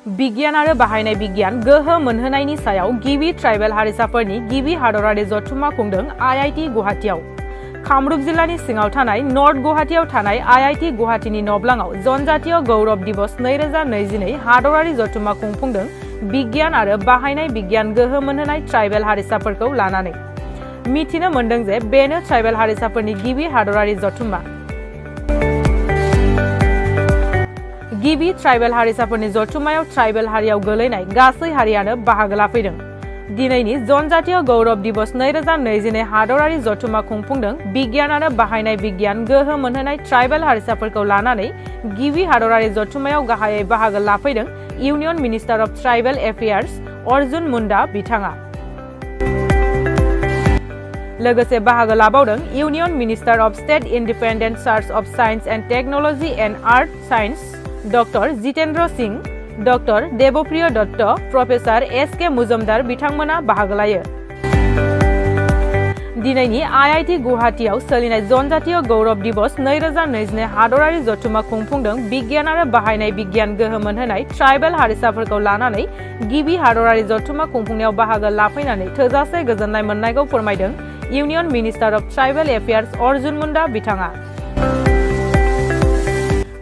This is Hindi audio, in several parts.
बिगियान आरो बाहायनाय बिगियान गोहो मोनहोनायनि सायाव गिबि ट्राइबेल हारिसाफोरनि गिबि हादरारि जथुम्मा खुंदों आईआईटी गुवाहाटीआव। कामरुप जिल्लानि सिङाव थानाय नर्थ गुवाहाटीआव थानाय आईआईटी गुवाहाटीनि नब्लाङाव जनजातीय गौरव दिवस 2022 हादरारि जथुम्मा खुंफुंदों बिगियान आरो बाहायनाय बिगियान गोहो मोनहोनाय ट्राइबेल हारिसाफोरखौ लानानै। मिथिनो मोन्दों जे बेनो ट्राइबेल हारिसाफोरनि गिबि हादरारि जथुम्मा। गिबि ट्राइबेल हारिसाफोरनि जथुम्मायाव ट्राइबेल हारियाव गोलैनाय गासै हारियानो बाहागो लाफैदों। दिनैनि जनजातीय गौरव दिवस 2022 हादरारि जथुम्मा खुंफुंदों बिगियान आरो बाहायनाय बिगियान गोहो मोनहोनाय ट्राइबेल हारिसाफोरखौ लानानै। गिबि हादरारि जथुम्मायाव गाहायै बाहागो लाफैदों union minister of tribal affairs Arjun Munda बिथाङा। लोगोसे बाहागो लाबावदों union minister of state independent charge of science and technology and earth science doctor Jitendra Singh, doctor Devapriya Dutta, professor S K. Majumdar बिथांमोना बाहागो लायो। दिनैनि आईआईटी गुवाहाटीआव सोलिनाय जनजातीय गौरव दिवस 2022 हादरारि जथुम्मा खुंफुंदों बिगियान आरो बाहायनाय बिगियान गोहो मोनहोनाय ट्राइबेल हारिसाफोरखौ लानानै। गिबि हादरारि जथुम्मा खुंफुंनायाव बाहागो लाफैनानै थोजासे गोजोननाय मोननायखौ फोरमायदों union minister of tribal affairs Arjun Munda बिथाङा।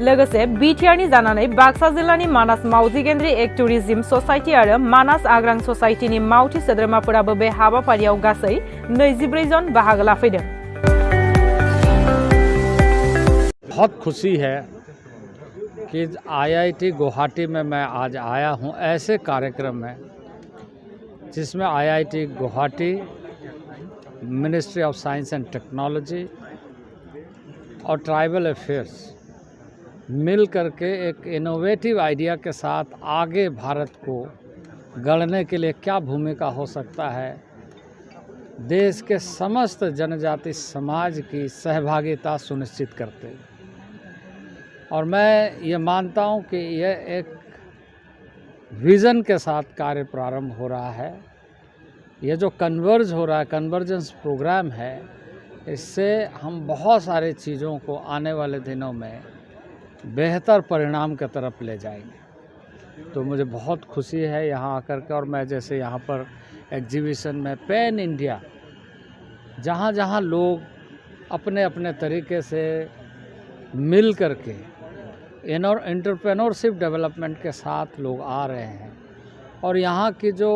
लोगोसे बिटिआरनि जानानै बाक्सा जिल्लानि मानास मावजि गेन्द्रि एक टुरिज्म ससाइटि आरो मानास आग्रां ससाइटिनि मावथि सोद्रोमाफोराबो बे हाबाफारियाव गासै 24 जन बाहागो लाफैदों। बहुत खुशी है कि आईआईटी गुवाहाटी में मैं आज आया हूं ऐसे कार्यक्रम में जिसमें IIT Guwahati, ministry of science and technology और ट्राइबल अफेयर्स मिल करके एक इनोवेटिव आइडिया के साथ आगे भारत को गढ़ने के लिए क्या भूमिका हो सकता है, देश के समस्त जनजाति समाज की सहभागिता सुनिश्चित करते। और मैं ये मानता हूँ कि यह एक विज़न के साथ कार्य प्रारंभ हो रहा है। ये जो कन्वर्ज हो रहा है, कन्वर्जेंस प्रोग्राम है, इससे हम बहुत सारी चीज़ों को आने वाले दिनों में बेहतर परिणाम की तरफ ले जाएंगे। तो मुझे बहुत खुशी है यहाँ आकर के। और मैं जैसे यहाँ पर एग्जीबिशन में पैन इंडिया, जहाँ जहाँ लोग अपने अपने तरीके से मिल करके एंटरप्रेन्योरशिप डेवलपमेंट के साथ लोग आ रहे हैं, और यहाँ की जो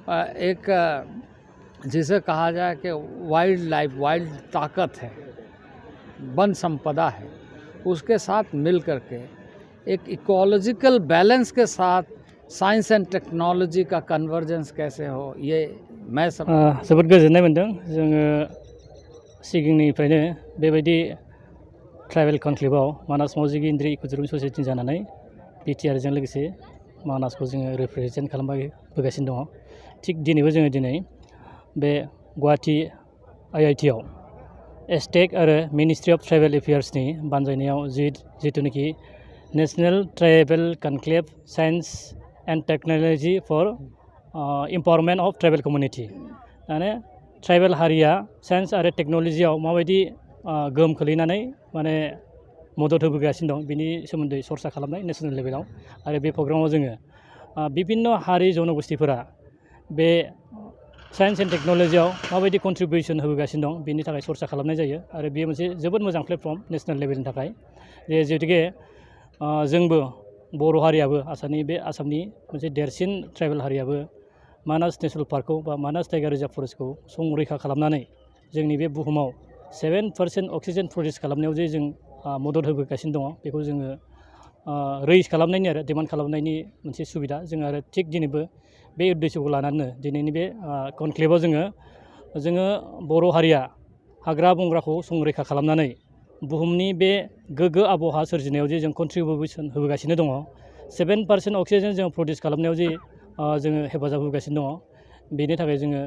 एक जिसे कहा जाए कि वाइल्ड लाइफ, वाइल्ड ताकत है, वन संपदा है, उसके साथ मिल करके एक इकोलॉजिकल बैलेंस के साथ साइंस एंड टेक्नोलॉजी का कन्वर्जेंस कैसे हो, ये मैं जोबोद गोजोननाय मोनदों। जोङो सिगांनिफ्रायनो बेबायदि ट्राइबेल कनक्लेभआव मानास मावजि गेन्द्रि इकोटुरिज्म ससाइटि जानानै बिटिआरजों लोगोसे मानासखौ जोङो रिप्रेजेन्ट खालामबोगासिनो दङ। थिग दिनैबो जोङो दिनै बे गुवाहाटी आईआईटीआव एसटेक आरो मिनिस्ट्री अफ ट्राइबेल एफेयार्सनि बानजायनायाव जिथुनाखि national tribal conclave science and technology for empowerment of tribal community, माने ट्राइबेल हारिया साइन्स आरो टेक्नोलॉजीआव माबायदि गोहोम खोलैनानै माने मदद होबोगासिनो दं बिनि सोमोन्दै सरसा खालामनाय नेशनेल लेभेलाव। आरो बे प्रग्रामाव जोङो बिभिन्न हारि जनगोष्ठीफोरा बे साइन्स एन्ड टेक्नोलॉजीआव माबायदि कन्ट्रिबिउसन होबोगासिनो दं बिनि थाखाय सरसा खालामनाय जायो। आरो बेयो मोनसे जोबोद मोजां प्लेटफर्म नेशनेल लेभेलनि थाखाय, जेहेतुके जोंबो बर' हारियाबो आसामनि मोनसे देरसिन ट्राइबेल हारियाबो मानास नेशनेल पार्कखौ बा मानास टाइगार रिजार्भ फरेस्टखौ संरैखा खालामनानै जोंनि बे बुहुमाव 7% अक्सिजेन प्रडिउस खालामनायाव जे जों मदद होबोगासिनो दङ, बेखौ जोङो रेइज खालामनायनि आरो डिमान्ड खालामनायनि मोनसे सुबिदा। जों आरो थिग दिनैबो बे उद्देश्यखौ लानानै दिनैनि बे कनक्लेभआव जोङो बर' हारिया हाग्रा बंग्राखौ संरैखा खालामनानै बुहुमनि बे गोग्गो आबहावा सोरजिनायाव जे जों कन्ट्रिबिउसन होबोगासिनो दङ, 7% अक्सिजेन जों प्रडिउस खालामनायाव जे जोङो हेफाजाब होगासिनो दङ, बेनि थाखाय जोङो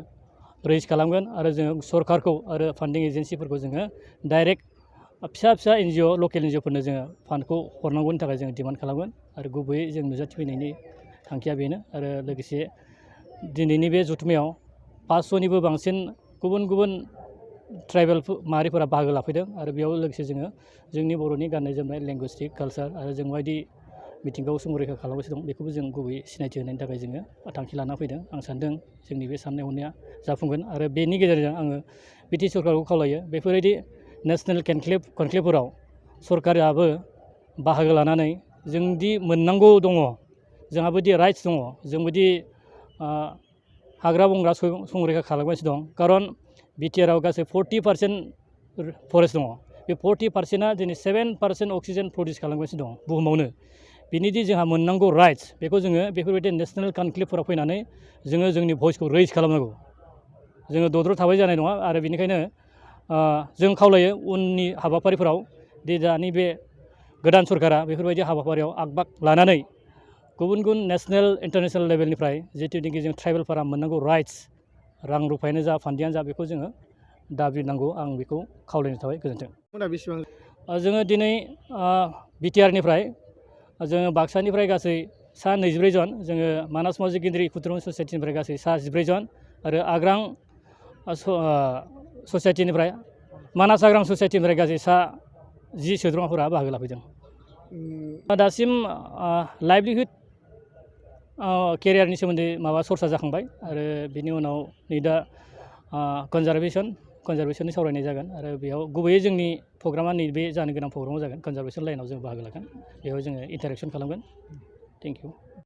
रेइज खालामगोन। आरो जोङो सरकारखौ आरो फान्डिं एजेन्सिफोरखौ जोङो डाइरेक्ट फिसा एनजिअ, लकेल एनजिअफोरनो जोङो फान्डखौ हरनांगौनि थाखाय जोङो डिमान्ड खालामगोन। आरो गुबैयै जों नुजाथिफैनायनि थांखिया बेनो। आरो लोगोसे दिनैनि बे जथुम्मायाव 500निबो बांसिन गुबुन गुबुन ट्राइबेल माहारिफोरा बाहागो लाफैदों। आरो बेयाव लोगोसे जोङो जोंनि बर'नि गाननाय जोमनाय, लेंगुइस्टिक, कालचार आरो जों माबायदि मिथिंगाखौ संरैखा खालामगासिनो दं बेखौबो जों गुबैयै सिनायथि होनायनि थाखाय जोङो थांखि लाना फैदों आं सानदों जोंनि बे साननाय हनाया जाफुंगोन आरो बेनि गेजेरजों आङो बिटि सरकारखौ खावलायो बेफोरबायदि नेसनेल कनक्लेभफोराव सरकाराबो बाहागो लानानै जोंदि मोननांगौ दङ जोंहाबोदि राइट्स दङ जोंबोदि हाग्रा बंग्रा संरैखा खालामगासिनो दं खारन बिटिआरआव गासै 40% फरेस्ट दङ बे 40%आ दिनै 7% अक्सिजेन प्रडिउस खालामगासिनो दं बुहुमावनो बिनिदि जोंहा मोननांगौ राइट्स बेखौ जोङो बेफोरबायदि नेसनेल कनक्लेभफोराव फैनानै जोङो जोंनि भइसखौ रेइज खालामनांगौ जोङो दद्र' थाबाय जानाय नङा आरो बेनिखायनो जों खावलायो उननि हाबाफारिफोराव दि दानि बे गोदान सरकारा बेफोरबायदि हाबाफारियाव आग लानानै गुबुन गुबुन नेसनेल इन्टारनेसनेल लेभेलनिफ्राय जिथुनिखि जों ट्राइबेलफोरा मोननांगौ राइट्स रां रुफायानो जा फान्डियानो जा बेखौ जोङो दाबिनांगौ आं बेखौ खावलायनो थाबाय गोजोन्थों जोङो दिनै बिटिआरनिफ्राय जोङो बाक्सानिफ्राय गासै सा 24 जन जोङो मानास मावजि गेन्द्रि इकुटुरम ससाइटिनिफ्राय गासै सा 14 जन आरो आग्रां ससाइटिनिफ्राय मानास आग्रां ससाइटिनिफ्राय गासै सा 10 सोद्रोमाफोरा बाहागो लाफैदों दासिम लाइभलिहुड केरियारनि सोमोन्दै माबा सरसा जाखांबाय आरो बिनि उनाव नै दा कनजारभेसननि सावरायनाय जागोन आरो बेयाव गुबैयै जोंनि प्रग्रामा नैबे जानो गोनां प्रग्रामाव जागोन कनजारभेसन लाइनाव जों बाहागो लागोन बेयाव जोङो इन्टारेक्सन खालामगोन थेंक इउ